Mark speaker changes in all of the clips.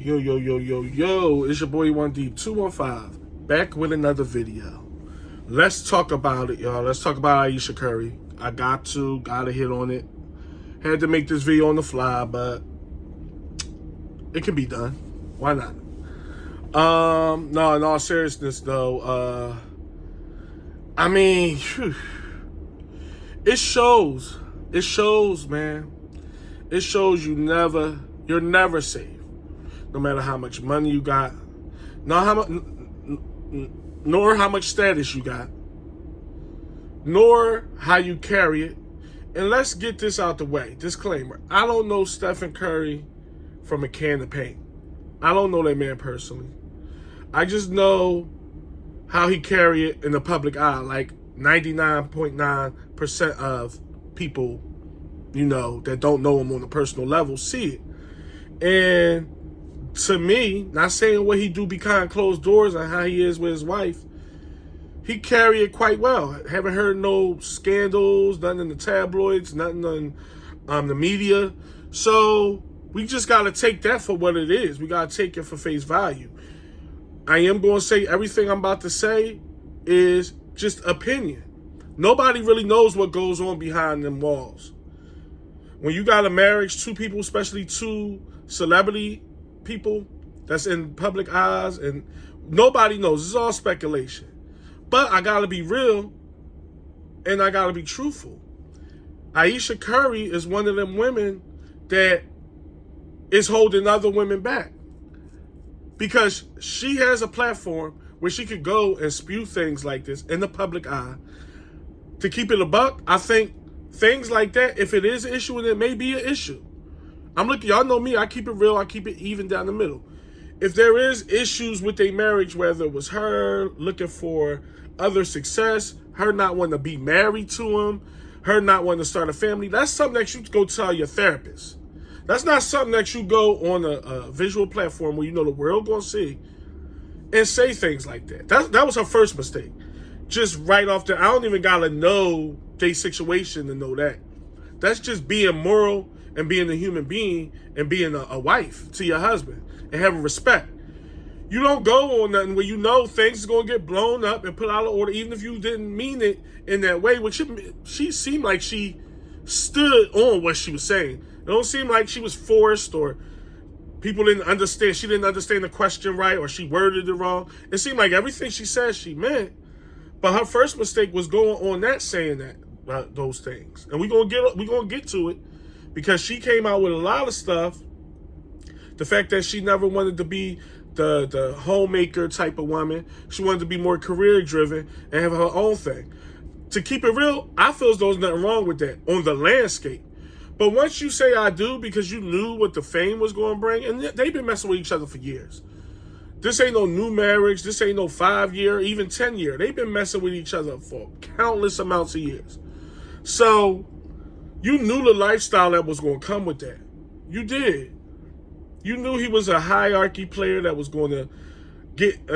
Speaker 1: Yo, yo, yo, yo, yo, it's your boy 1D215, back with another video. Let's talk about it, y'all. Let's talk about Ayesha Curry. I gotta hit on it. Had to make this video on the fly, but it can be done. Why not? No, in all seriousness though, I mean, it shows, man. It shows you're never safe. No matter how much money you got, nor how much status you got, nor how you carry it. And let's get this out the way. Disclaimer: I don't know Stephen Curry from a can of paint. I don't know that man personally. I just know how he carry it in the public eye. Like 99.9% of people, that don't know him on a personal level see it. And to me, not saying what he do behind closed doors and how he is with his wife, he carry it quite well. Haven't heard no scandals, nothing in the tabloids, nothing on the media. So we just got to take that for what it is. We got to take it for face value. I am going to say everything I'm about to say is just opinion. Nobody really knows what goes on behind them walls. When you got a marriage, two people, especially two celebrity people that's in public eyes, and nobody knows. It's all speculation. But I gotta be real and I gotta be truthful. Ayesha Curry is one of them women that is holding other women back because she has a platform where she could go and spew things like this in the public eye. To keep it a buck, I think things like that, if it is an issue, and it may be an issue, y'all know me, I keep it real, I keep it even down the middle. If there is issues with a marriage, whether it was her looking for other success, her not wanting to be married to him, her not wanting to start a family, that's something that you go tell your therapist. That's not something that you go on a visual platform where the world gonna see and say things like that. That was her first mistake. Just right off I don't even gotta know their situation to know that. That's just being moral and being a human being and being a wife to your husband and having respect. You don't go on nothing where things is going to get blown up and put out of order, even if you didn't mean it in that way, which she seemed like she stood on what she was saying. It don't seem like she was forced or people didn't understand. She didn't understand the question right or she worded it wrong. It seemed like everything she said she meant. But her first mistake was going on that, saying that those things. And we're gonna get to it. Because she came out with a lot of stuff. The fact that she never wanted to be the homemaker type of woman. She wanted to be more career driven and have her own thing. To keep it real, I feel as though there's nothing wrong with that on the landscape. But once you say I do because you knew what the fame was going to bring, and they've been messing with each other for years. This ain't no new marriage. This ain't no 5-year, even 10-year. They've been messing with each other for countless amounts of years. So you knew the lifestyle that was going to come with that. You did. You knew he was a hierarchy player that was going to get,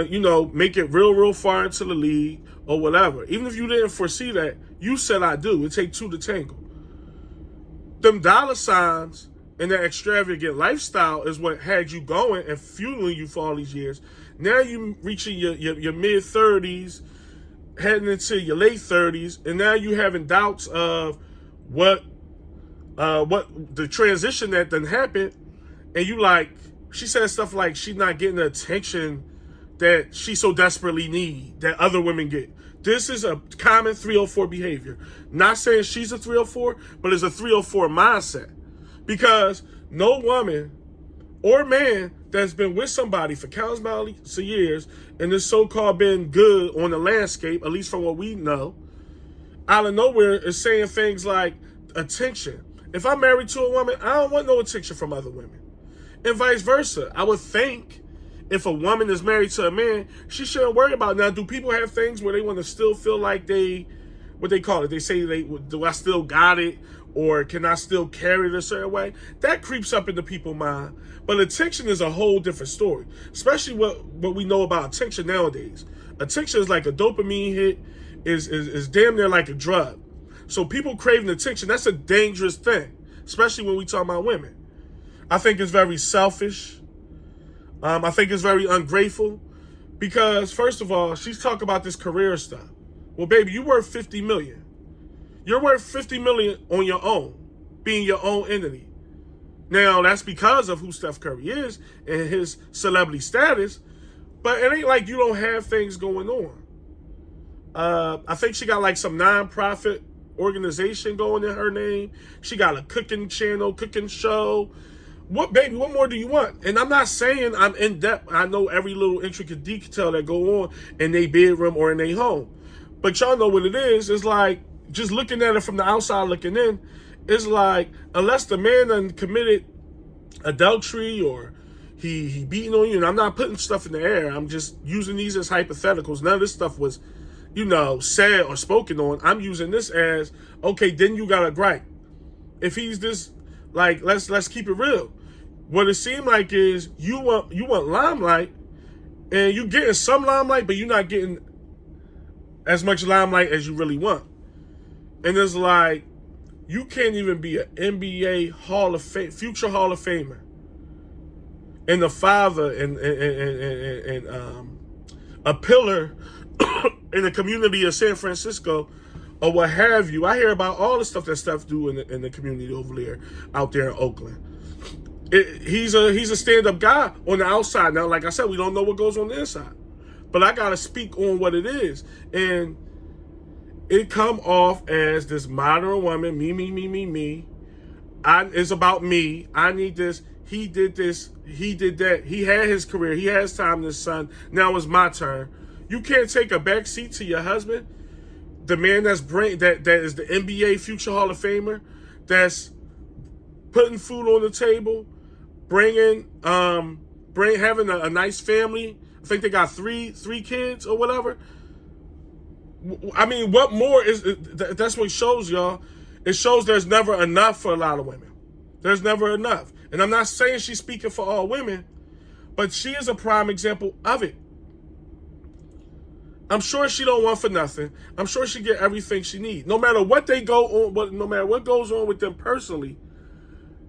Speaker 1: make it real far into the league or whatever. Even if you didn't foresee that, you said I do. It takes two to tangle. Them dollar signs and that extravagant lifestyle is what had you going and fueling you for all these years. Now you reaching your mid-30s, heading into your late 30s, and now you having doubts of what the transition that done happened, and she said stuff like she's not getting the attention that she so desperately need that other women get. This is a common 304 behavior. Not saying she's a 304, but it's a 304 mindset. Because no woman or man that's been with somebody for countless amounts of years and this so-called been good on the landscape, at least from what we know, out of nowhere is saying things like attention. If I'm married to a woman, I don't want no attention from other women. And vice versa. I would think if a woman is married to a man, she shouldn't worry about it. Now, do people have things where they want to still feel like what they call it? They say, do I still got it? Or can I still carry it a certain way? That creeps up into people's mind. But attention is a whole different story. Especially what we know about attention nowadays. Attention is like a dopamine hit, is damn near like a drug. So people craving attention, that's a dangerous thing. Especially when we talk about women. I think it's very selfish. I think it's very ungrateful because, first of all, she's talking about this career stuff. Well, baby, you worth $50 million. You're worth $50 million on your own, being your own entity. Now, that's because of who Steph Curry is and his celebrity status, but it ain't like you don't have things going on. I think she got like some nonprofit organization going in her name. She got a cooking channel, cooking show. What, baby, what more do you want? And I'm not saying I'm in depth. I know every little intricate detail that go on in their bedroom or in their home. But y'all know what it is. It's like, just looking at it from the outside looking in, it's like, unless the man done committed adultery or he beating on you, and I'm not putting stuff in the air. I'm just using these as hypotheticals. None of this stuff was, said or spoken on. I'm using this as, okay, then you got a gripe. If he's this, like, let's keep it real. What it seemed like is you want limelight, and you getting some limelight, but you're not getting as much limelight as you really want. And it's like, you can't even be an NBA Hall of Fame, future Hall of Famer, and the father and a pillar in the community of San Francisco, or what have you. I hear about all the stuff that Steph do in the community over there, out there in Oakland. He's a stand-up guy on the outside. Now, like I said, we don't know what goes on the inside, but I gotta speak on what it is, and it come off as this modern woman, me. It's about me. I need this. He did this. He did that. He had his career. He has time to his son. Now it's my turn. You can't take a back seat to your husband, the man that is the NBA future Hall of Famer, that's putting food on the table, having a nice family. I think they got three kids or whatever. I mean, what more is that's what it shows, y'all. It shows there's never enough for a lot of women. There's never enough. And I'm not saying she's speaking for all women, but she is a prime example of it. I'm sure she don't want for nothing. I'm sure she get everything she needs. No matter what they go on, no matter what goes on with them personally,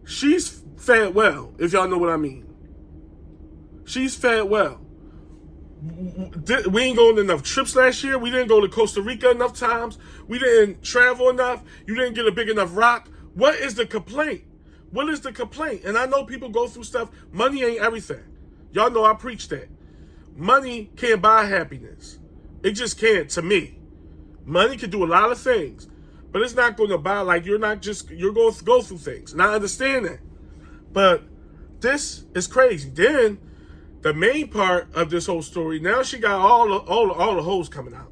Speaker 1: she's fed well, if y'all know what I mean. She's fed well. We ain't going enough trips last year. We didn't go to Costa Rica enough times. We didn't travel enough. You didn't get a big enough rock. What is the complaint? What is the complaint? And I know people go through stuff. Money ain't everything. Y'all know I preach that. Money can't buy happiness. It just can't, to me. Money can do a lot of things, but it's not going to buy, like, you're going to go through things. And I understand that. But this is crazy. Then the main part of this whole story, now she got all the hoes coming out.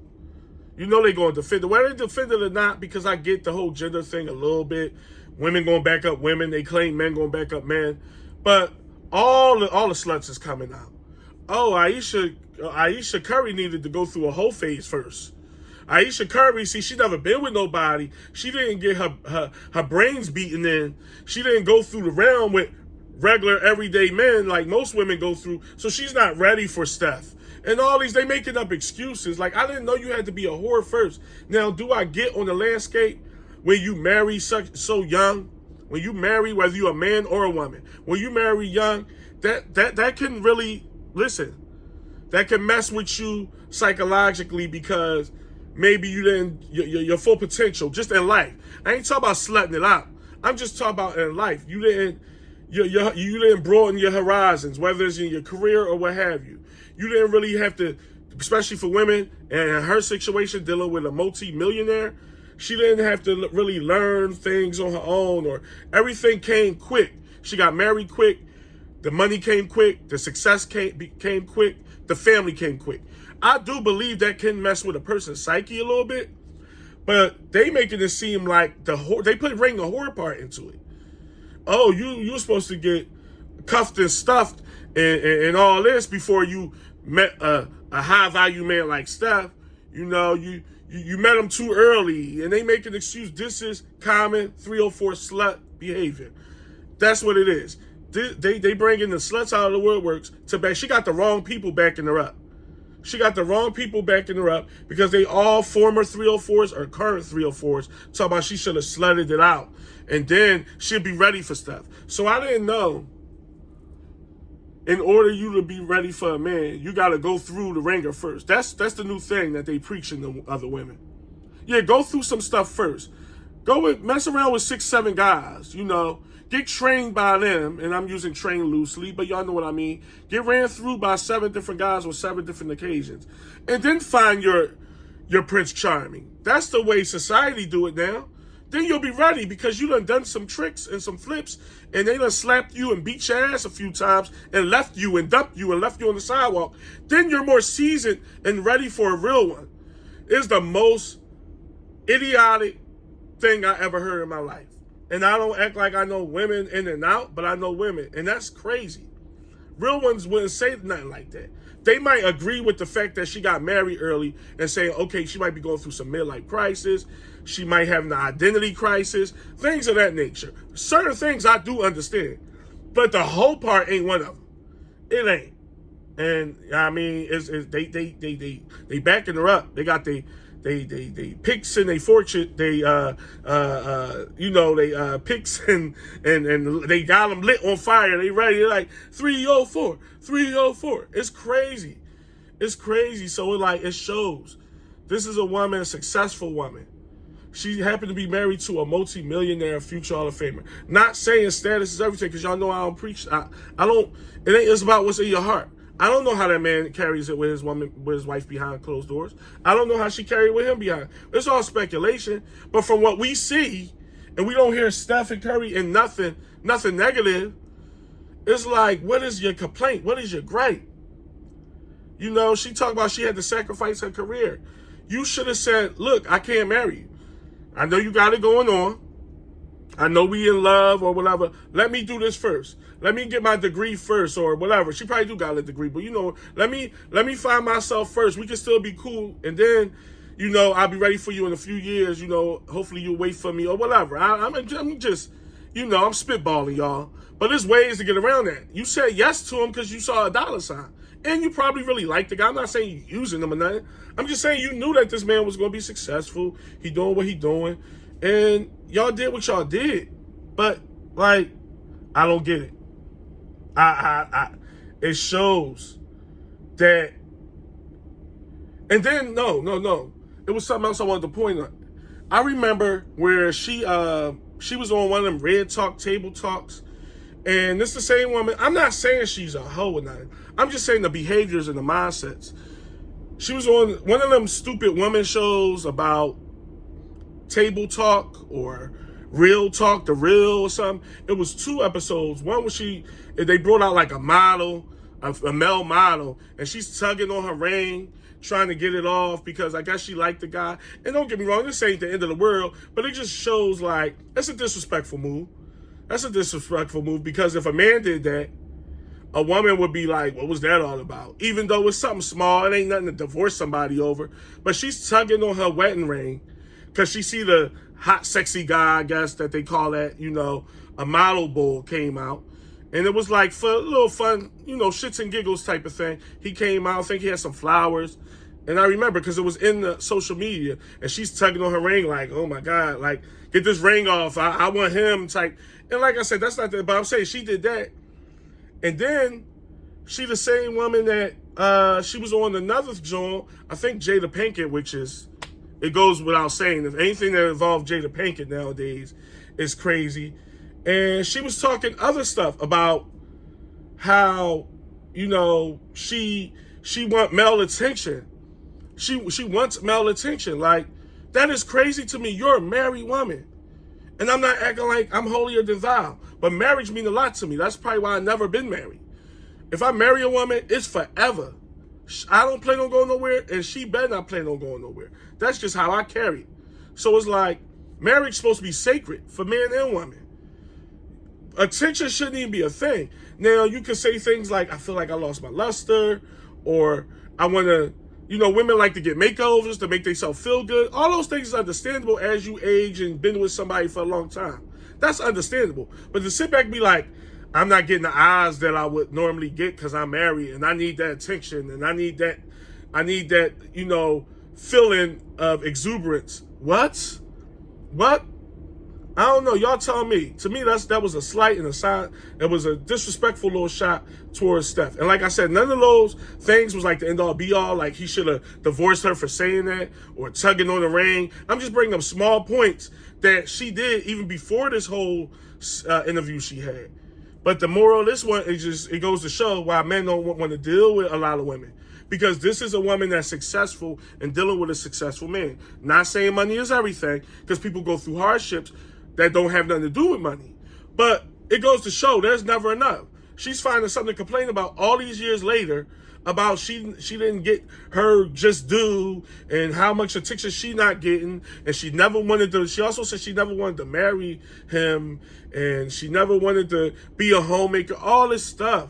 Speaker 1: You know they going to defend it. Whether they defend it or not, because I get the whole gender thing a little bit. Women going back up women. They claim men going back up men. But all the sluts is coming out. Oh, Ayesha Curry needed to go through a whole phase first. Ayesha Curry, see, she never been with nobody. She didn't get her brains beaten in. She didn't go through the realm with regular everyday men like most women go through. So she's not ready for Steph. And all these, they making up excuses. Like, I didn't know you had to be a whore first. Now, do I get on the landscape where you marry so young? When you marry, whether you're a man or a woman, when you marry young, that can really, listen, that can mess with you psychologically, because maybe you didn't, your full potential, just in life. I ain't talking about slutting it out. I'm just talking about in life. You didn't broaden your horizons, whether it's in your career or what have you. You didn't really have to, especially for women, and in her situation, dealing with a multi-millionaire, she didn't have to really learn things on her own, or everything came quick. She got married quick. The money came quick. The success came quick. The family came quick. I do believe that can mess with a person's psyche a little bit, but they making it seem like they bring the horror part into it. Oh, you were supposed to get cuffed and stuffed and all this before you met a high value man like Steph. You know, you met him too early, and they make an excuse. This is common 304 slut behavior. That's what it is. They bring in the sluts out of the woodworks to back. She got the wrong people backing her up. She got the wrong people backing her up, because they all former 304s or current 304s talk about she should have slutted it out, and then she'll be ready for stuff. So I didn't know in order you to be ready for a man, you got to go through the ringer first. That's the new thing that they preaching to other women. Yeah, go through some stuff first. Mess around with 6, 7 guys, Get trained by them, and I'm using train loosely, but y'all know what I mean. Get ran through by 7 different guys on 7 different occasions. And then find your Prince Charming. That's the way society do it now. Then you'll be ready because you done some tricks and some flips, and they done slapped you and beat your ass a few times and left you and dumped you and left you on the sidewalk. Then you're more seasoned and ready for a real one. It's the most idiotic thing I ever heard in my life. And I don't act like I know women in and out, but I know women. And that's crazy. Real ones wouldn't say nothing like that. They might agree with the fact that she got married early and say, okay, she might be going through some midlife crisis. She might have an identity crisis, things of that nature. Certain things I do understand, but the whole part ain't one of them. It ain't. And I mean, they backing her up. They got they picks and they fortune. They picks and they got them lit on fire. They ready. They're like 304, 304. It's crazy. It's crazy. So it shows. This is a woman, a successful woman. She happened to be married to a multi-millionaire future Hall of Famer. Not saying status is everything, because y'all know I don't preach. I don't. It's about what's in your heart. I don't know how that man carries it with his wife behind closed doors. I don't know how she carried with him behind. It's all speculation. But from what we see, and we don't hear Stephen Curry and nothing negative, it's like, what is your complaint? What is your gripe? She talked about she had to sacrifice her career. You should have said, look, I can't marry you. I know you got it going on. I know we in love or whatever. Let me do this first. Let me get my degree first or whatever. She probably do got a degree, but let me find myself first. We can still be cool. And then, I'll be ready for you in a few years. Hopefully you'll wait for me or whatever. I'm just, I'm spitballing, y'all. But there's ways to get around that. You said yes to him because you saw a dollar sign. And you probably really liked the guy. I'm not saying you using him or nothing. I'm just saying you knew that this man was going to be successful. He doing what he doing. And y'all did what y'all did. But, I don't get it. It shows that. And then, no. It was something else I wanted to point out. I remember where she was on one of them Red Talk table talks. And this the same woman. I'm not saying she's a hoe or nothing. I'm just saying the behaviors and the mindsets. She was on one of them stupid woman shows about table talk or real talk, the real or something. It was 2 episodes. One was they brought out like a model, a male model, and she's tugging on her ring, trying to get it off because I guess she liked the guy. And don't get me wrong, this ain't the end of the world, but it just shows that's a disrespectful move. That's a disrespectful move because if a man did that, a woman would be like, what was that all about? Even though it's something small, it ain't nothing to divorce somebody over. But she's tugging on her wedding ring because she see the hot, sexy guy, I guess, that they call that, a model bull came out. And it was for a little fun, shits and giggles type of thing. He came out, I think he had some flowers. And I remember because it was in the social media. And she's tugging on her ring oh, my God, get this ring off. I want him type. And like I said, that's not that. But I'm saying she did that. And then she the same woman that she was on another joint, I think Jada Pinkett, which is, it goes without saying, if anything that involves Jada Pinkett nowadays is crazy. And she was talking other stuff about how, she want male attention. She wants male attention. That is crazy to me. You're a married woman. And I'm not acting like I'm holier than thou. But marriage means a lot to me. That's probably why I've never been married. If I marry a woman, it's forever. I don't plan on going nowhere, and she better not plan on going nowhere. That's just how I carry it. So it's marriage is supposed to be sacred for men and women. Attention shouldn't even be a thing. Now, you can say things like, I feel like I lost my luster, or I want to, women like to get makeovers to make themselves feel good. All those things is understandable as you age and been with somebody for a long time. That's understandable. But to sit back and be like, I'm not getting the eyes that I would normally get because I'm married and I need that attention and I need that, feeling of exuberance. What? I don't know. Y'all tell me. To me, that was a slight and a side. It was a disrespectful little shot towards Steph. And like I said, none of those things was like the end all be all. Like he should have divorced her for saying that or tugging on the ring. I'm just bringing up small points that she did even before this whole interview she had. But the moral of this one is it goes to show why men don't want to deal with a lot of women. Because this is a woman that's successful and dealing with a successful man. Not saying money is everything, because people go through hardships that don't have nothing to do with money. But it goes to show there's never enough. She's finding something to complain about all these years later about she didn't get her just due and how much attention she not getting. And she never wanted to, she also said she never wanted to marry him and she never wanted to be a homemaker, all this stuff.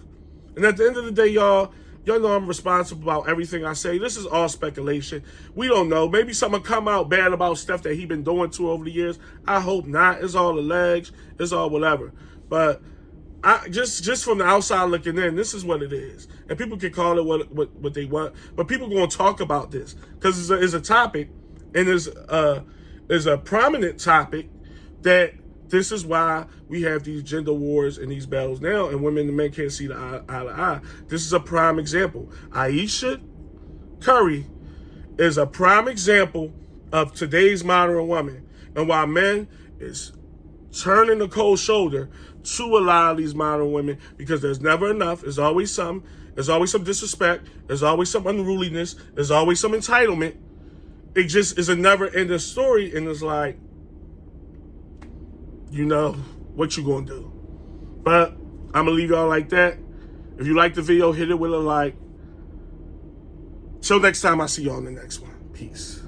Speaker 1: And at the end of the day, y'all know I'm responsible about everything I say. This is all speculation. We don't know. Maybe something come out bad about stuff that he been doing to over the years. I hope not. It's all alleged. It's all whatever. But I just from the outside looking in, this is what it is. And people can call it what they want. But people going to talk about this because it's a topic and is a prominent topic that this is why we have these gender wars and these battles now, and women and men can't see the eye to eye. This is a prime example. Ayesha Curry is a prime example of today's modern woman, and why men is turning the cold shoulder to a lot of these modern women because there's never enough. There's always some. There's always some disrespect. There's always some unruliness. There's always some entitlement. It just is a never-ending story, and it's like, you know, what you gonna do? But I'm gonna leave y'all like that. If you like the video, hit it with a like. Till next time, I'll see y'all on the next one. Peace.